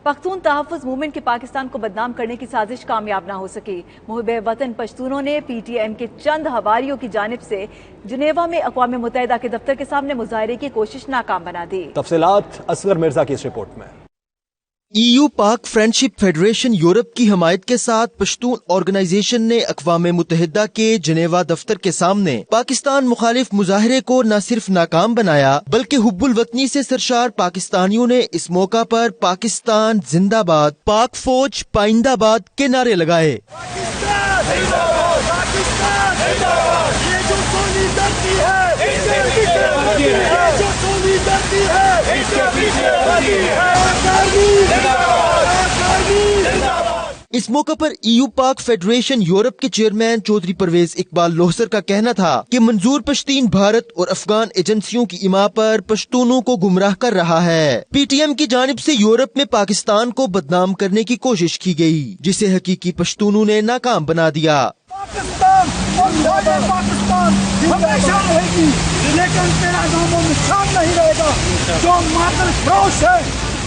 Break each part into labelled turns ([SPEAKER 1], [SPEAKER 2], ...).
[SPEAKER 1] پختون تحفظ موومنٹ کے پاکستان کو بدنام کرنے کی سازش کامیاب نہ ہو سکی۔ محب وطن پشتونوں نے پی ٹی ایم کے چند حواریوں کی جانب سے جنیوا میں اقوام متحدہ کے دفتر کے سامنے مظاہرے کی کوشش ناکام بنا دی۔
[SPEAKER 2] تفصیلات اصغر مرزا کی اس رپورٹ میں۔
[SPEAKER 3] ای یو پاک فرینڈشپ فیڈریشن یورپ کی حمایت کے ساتھ پشتون آرگنائزیشن نے اقوام متحدہ کے جنیوا دفتر کے سامنے پاکستان مخالف مظاہرے کو نہ صرف ناکام بنایا بلکہ حب الوطنی سے سرشار پاکستانیوں نے اس موقع پر پاکستان زندہ باد، پاک فوج پائندہ باد کے نعرے لگائے۔ اس موقع پر ای یو پاک فیڈریشن یورپ کے چیئرمین چودھری پرویز اقبال لوہسر کا کہنا تھا کہ منظور پشتین بھارت اور افغان ایجنسیوں کی اما پر پشتونوں کو گمراہ کر رہا ہے۔ پی ٹی ایم کی جانب سے یورپ میں پاکستان کو بدنام کرنے کی کوشش کی گئی جسے حقیقی پشتونوں نے ناکام بنا دیا۔
[SPEAKER 4] پاکستان ہمیشہ رہے گی لیکن تیرا نام و نشان نہیں رہے گا۔ جو مادر فروش ہے،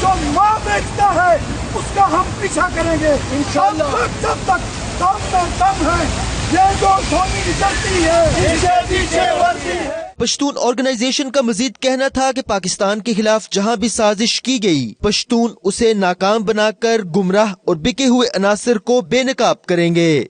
[SPEAKER 4] جو ماں بیچتا ہے، اس کا ہم پیچھا کریں گے انشاءاللہ جب تک دم میں دم ہے۔ یہ جو دھونی نکلتی ہے پیچھے پیچھے ورتی ہے۔
[SPEAKER 3] پشتون آرگنائزیشن کا مزید کہنا تھا کہ پاکستان کے خلاف جہاں بھی سازش کی گئی پشتون اسے ناکام بنا کر گمراہ اور بکے ہوئے عناصر کو بے نقاب کریں گے۔